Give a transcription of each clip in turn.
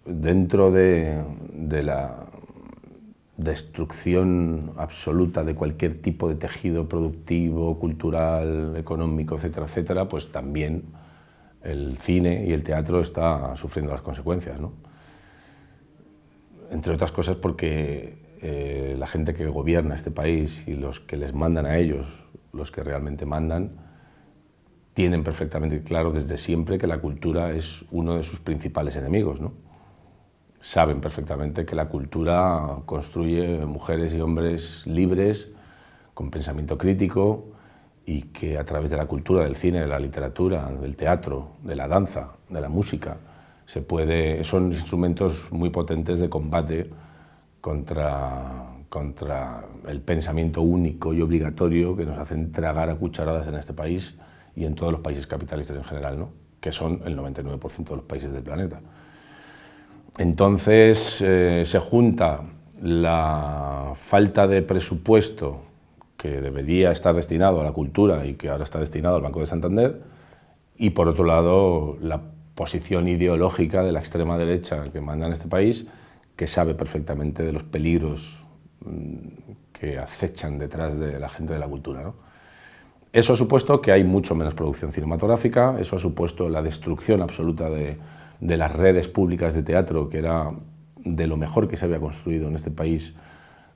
dentro de la destrucción absoluta de cualquier tipo de tejido productivo, cultural, económico, etcétera, etcétera, pues también el cine y el teatro está sufriendo las consecuencias, ¿no? Entre otras cosas porque la gente que gobierna este país y los que les mandan a ellos, los que realmente mandan, tienen perfectamente claro desde siempre que la cultura es uno de sus principales enemigos, ¿no? Saben perfectamente que la cultura construye mujeres y hombres libres, con pensamiento crítico, y que a través de la cultura, del cine, de la literatura, del teatro, de la danza, de la música, son instrumentos muy potentes de combate contra el pensamiento único y obligatorio que nos hacen tragar a cucharadas en este país y en todos los países capitalistas en general, ¿no? Que son el 99% de los países del planeta. Entonces se junta la falta de presupuesto que debería estar destinado a la cultura y que ahora está destinado al Banco de Santander, y por otro lado la posición ideológica de la extrema derecha que manda en este país, que sabe perfectamente de los peligros que acechan detrás de la gente de la cultura, ¿no? Eso ha supuesto que hay mucho menos producción cinematográfica, eso ha supuesto la destrucción absoluta de las redes públicas de teatro, que era de lo mejor que se había construido en este país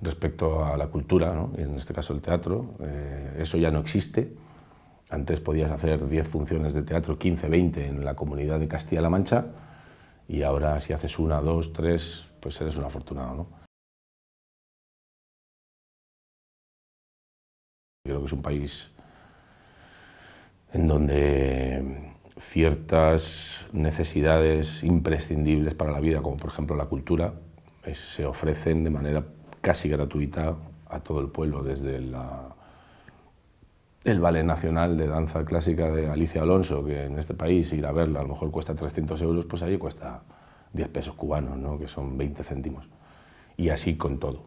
respecto a la cultura, ¿no? Y en este caso el teatro. Eso ya no existe. Antes podías hacer 10 funciones de teatro, 15, 20 en la Comunidad de Castilla-La Mancha, y ahora si haces 1, 2, 3, pues eres un afortunado, ¿no? Creo que es un país en donde ciertas necesidades imprescindibles para la vida, como por ejemplo la cultura, se ofrecen de manera casi gratuita a todo el pueblo, desde el Ballet Nacional de Danza Clásica de Alicia Alonso, que en este país ir a verla a lo mejor cuesta 300 euros, pues allí cuesta 10 pesos cubanos, ¿no? Que son 20 céntimos. Y así con todo.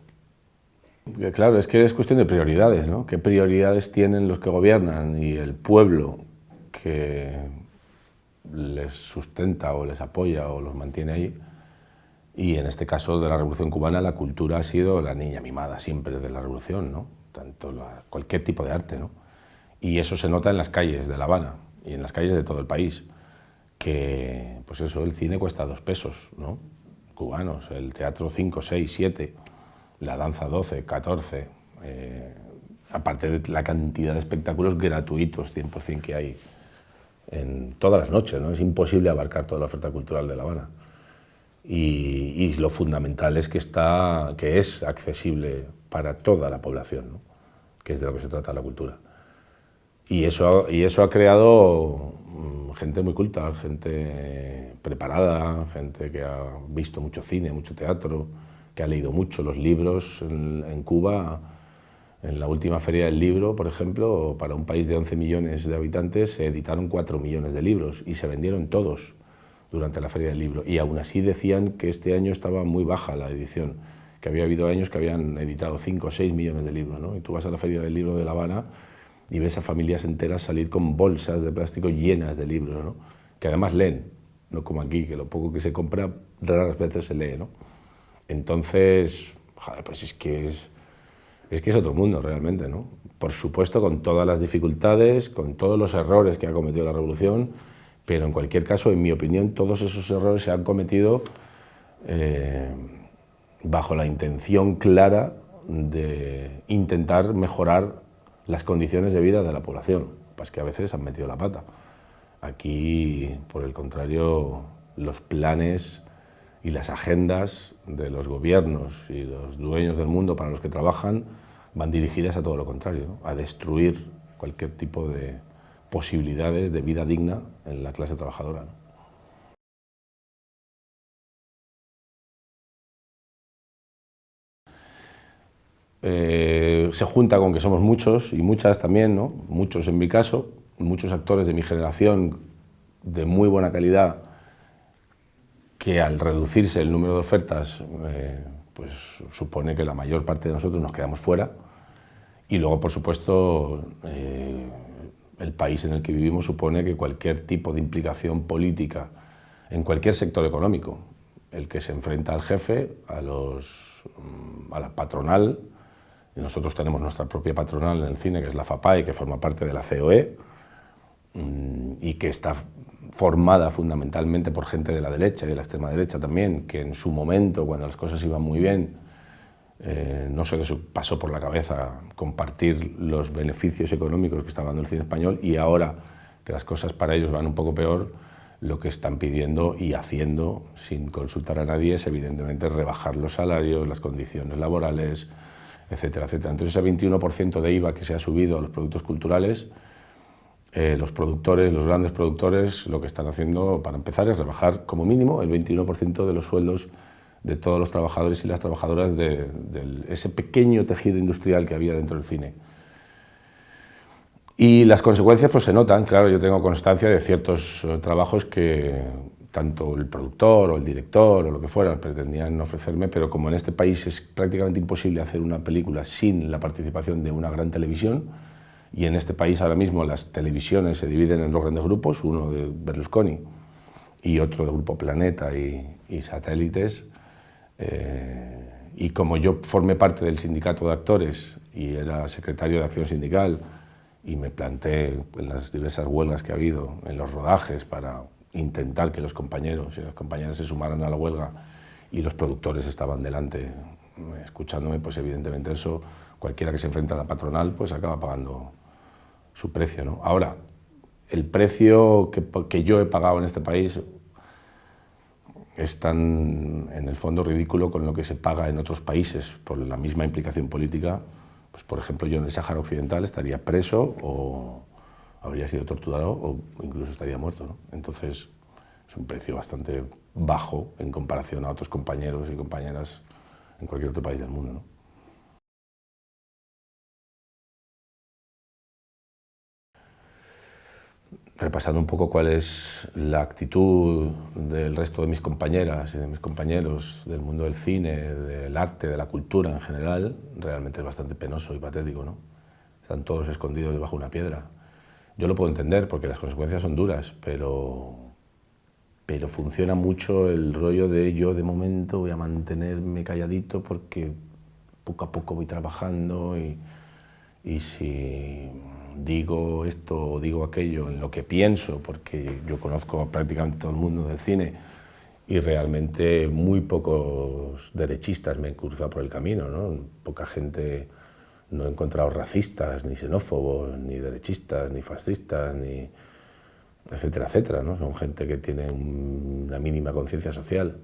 Claro, es que es cuestión de prioridades, ¿no? ¿Qué prioridades tienen los que gobiernan y el pueblo que les sustenta o les apoya o los mantiene ahí? Y en este caso de la Revolución Cubana, la cultura ha sido la niña mimada siempre de la Revolución, ¿no? Cualquier tipo de arte, ¿no? Y eso se nota en las calles de La Habana y en las calles de todo el país, que, pues eso, el cine cuesta 2 pesos, ¿no? Cubanos, el teatro 5, 6, 7, la danza 12, 14, aparte de la cantidad de espectáculos gratuitos 100% que hay en todas las noches, ¿no? Es imposible abarcar toda la oferta cultural de La Habana. Y lo fundamental es que es accesible para toda la población, ¿no? Que es de lo que se trata la cultura. Y eso ha creado gente muy culta, gente preparada, gente que ha visto mucho cine, mucho teatro, que ha leído mucho los libros. En Cuba, en la última feria del libro, por ejemplo, para un país de 11 millones de habitantes, se editaron 4 millones de libros y se vendieron todos durante la feria del libro. Y aún así decían que este año estaba muy baja la edición, que había habido años que habían editado 5 o 6 millones de libros, ¿no? Y tú vas a la feria del libro de La Habana y ves a familias enteras salir con bolsas de plástico llenas de libros, ¿no? Que además leen, no como aquí, que lo poco que se compra raras veces se lee, ¿no? Entonces, joder, pues es que es otro mundo realmente, ¿no? Por supuesto, con todas las dificultades, con todos los errores que ha cometido la Revolución, pero en cualquier caso, en mi opinión, todos esos errores se han cometido bajo la intención clara de intentar mejorar las condiciones de vida de la población, pues que a veces han metido la pata. Aquí, por el contrario, los planes y las agendas de los gobiernos y los dueños del mundo para los que trabajan van dirigidas a todo lo contrario, ¿no? A destruir cualquier tipo de posibilidades de vida digna en la clase trabajadora, ¿no? Se junta con que somos muchos y muchas también, ¿no? Muchos en mi caso, muchos actores de mi generación de muy buena calidad, que al reducirse el número de ofertas pues supone que la mayor parte de nosotros nos quedamos fuera. Y luego, por supuesto, el país en el que vivimos supone que cualquier tipo de implicación política en cualquier sector económico, el que se enfrenta al jefe, a la patronal, y nosotros tenemos nuestra propia patronal en el cine, que es la FAPAE, que forma parte de la COE, y que está formada fundamentalmente por gente de la derecha y de la extrema derecha también, que en su momento, cuando las cosas iban muy bien, no sé qué pasó por la cabeza compartir los beneficios económicos que está dando el cine español, y ahora que las cosas para ellos van un poco peor, lo que están pidiendo y haciendo sin consultar a nadie es evidentemente rebajar los salarios, las condiciones laborales, etcétera, etcétera. Entonces ese 21% de IVA que se ha subido a los productos culturales, los productores, los grandes productores, lo que están haciendo para empezar es rebajar como mínimo el 21% de los sueldos de todos los trabajadores y las trabajadoras de ese pequeño tejido industrial que había dentro del cine. Y las consecuencias pues se notan, claro, yo tengo constancia de ciertos trabajos que tanto el productor o el director o lo que fuera pretendían ofrecerme, pero como en este país es prácticamente imposible hacer una película sin la participación de una gran televisión, y en este país ahora mismo las televisiones se dividen en dos grandes grupos, uno de Berlusconi y otro del Grupo Planeta y Satélites, y como yo formé parte del sindicato de actores y era secretario de Acción Sindical y me planté en las diversas huelgas que ha habido en los rodajes para intentar que los compañeros y las compañeras se sumaran a la huelga y los productores estaban delante escuchándome, pues evidentemente eso, cualquiera que se enfrenta a la patronal pues acaba pagando su precio, ¿no? Ahora, el precio que yo he pagado en este país es tan, en el fondo, ridículo con lo que se paga en otros países por la misma implicación política. Pues, por ejemplo, yo en el Sáhara Occidental estaría preso o habría sido torturado o incluso estaría muerto, ¿no? Entonces, es un precio bastante bajo en comparación a otros compañeros y compañeras en cualquier otro país del mundo, ¿no? Repasando un poco cuál es la actitud del resto de mis compañeras y de mis compañeros del mundo del cine, del arte, de la cultura en general, realmente es bastante penoso y patético, ¿no? Están todos escondidos debajo de una piedra. Yo lo puedo entender porque las consecuencias son duras, pero funciona mucho el rollo de yo de momento voy a mantenerme calladito porque poco a poco voy trabajando y si digo esto o digo aquello en lo que pienso, porque yo conozco a prácticamente todo el mundo del cine y realmente muy pocos derechistas me he cruzado por el camino, ¿no? Poca gente, no he encontrado racistas, ni xenófobos, ni derechistas, ni fascistas, ni etcétera, etcétera, ¿no? Son gente que tiene una mínima conciencia social,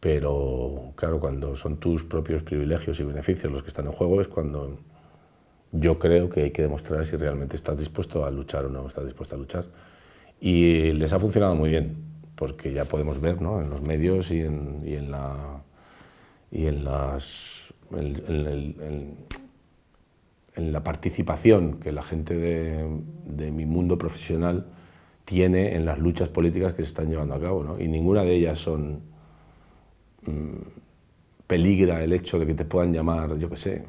pero claro, cuando son tus propios privilegios y beneficios los que están en juego es cuando yo creo que hay que demostrar si realmente estás dispuesto a luchar o no estás dispuesto a luchar. Y les ha funcionado muy bien, porque ya podemos ver, ¿no?, en los medios en la participación que la gente de mi mundo profesional tiene en las luchas políticas que se están llevando a cabo, ¿no? Y ninguna de ellas peligra el hecho de que te puedan llamar, yo qué sé,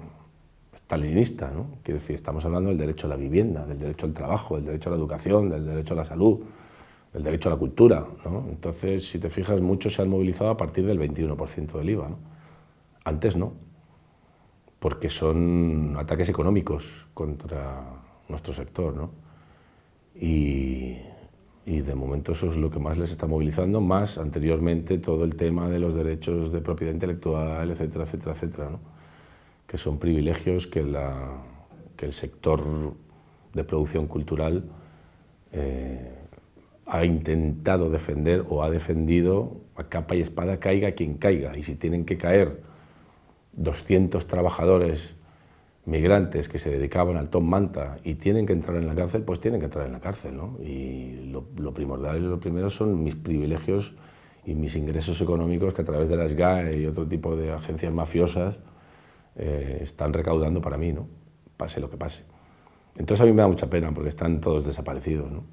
stalinista, ¿no? Quiero decir, estamos hablando del derecho a la vivienda, del derecho al trabajo, del derecho a la educación, del derecho a la salud, del derecho a la cultura, ¿no? Entonces, si te fijas, muchos se han movilizado a partir del 21% del IVA, ¿no? Antes no, porque son ataques económicos contra nuestro sector, ¿no? Y de momento eso es lo que más les está movilizando, más anteriormente todo el tema de los derechos de propiedad intelectual, etcétera, etcétera, etcétera, ¿no? Que son privilegios que el sector de producción cultural ha intentado defender o ha defendido a capa y espada, caiga quien caiga. Y si tienen que caer 200 trabajadores migrantes que se dedicaban al top manta y tienen que entrar en la cárcel, pues tienen que entrar en la cárcel, ¿no? Y lo primordial y lo primero son mis privilegios y mis ingresos económicos que a través de las SGAE y otro tipo de agencias mafiosas están recaudando para mí, ¿no? Pase lo que pase. Entonces a mí me da mucha pena porque están todos desaparecidos, ¿no?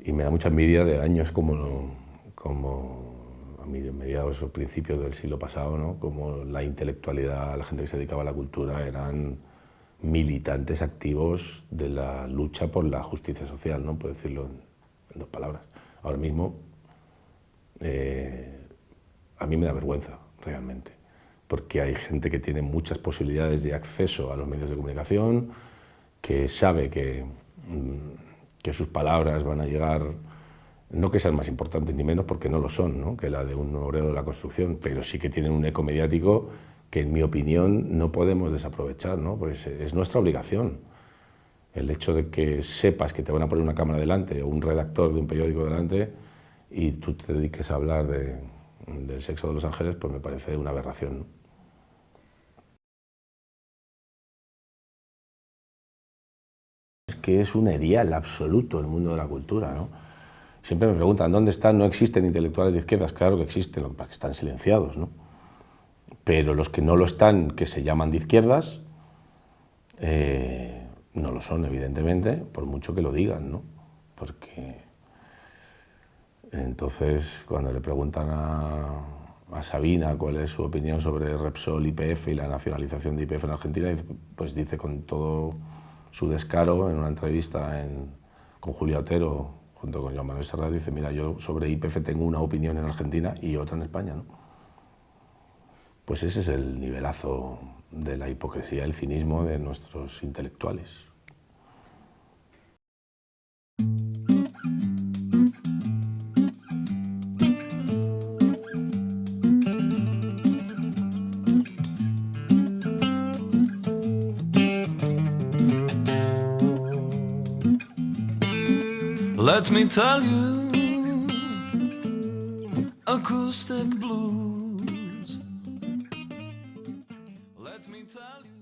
Y me da mucha envidia de años como a mediados o principios del siglo pasado, ¿no? Como la intelectualidad, la gente que se dedicaba a la cultura eran militantes activos de la lucha por la justicia social, ¿no? Por decirlo en dos palabras. Ahora mismo a mí me da vergüenza, realmente, porque hay gente que tiene muchas posibilidades de acceso a los medios de comunicación, que sabe que sus palabras van a llegar, no que sean más importantes ni menos, porque no lo son, ¿no?, que la de un obrero de la construcción, pero sí que tienen un eco mediático que, en mi opinión, no podemos desaprovechar, ¿no? Pues es nuestra obligación. El hecho de que sepas que te van a poner una cámara delante o un redactor de un periódico delante y tú te dediques a hablar del sexo de los ángeles, pues me parece una aberración, ¿no? Es que es un erial absoluto el mundo de la cultura, ¿no? Siempre me preguntan, ¿dónde están? No existen intelectuales de izquierdas. Claro que existen, lo que pasa es que están silenciados, ¿no? Pero los que no lo están, que se llaman de izquierdas, no lo son, evidentemente, por mucho que lo digan, ¿no? Porque entonces, cuando le preguntan a Sabina cuál es su opinión sobre Repsol, YPF y la nacionalización de YPF en Argentina, pues dice con todo su descaro en una entrevista con Julia Otero junto con Joan Manuel Serrat, dice, mira, yo sobre YPF tengo una opinión en Argentina y otra en España, ¿no? Pues ese es el nivelazo de la hipocresía, el cinismo de nuestros intelectuales. Let me tell you, acoustic blues. Let me tell you.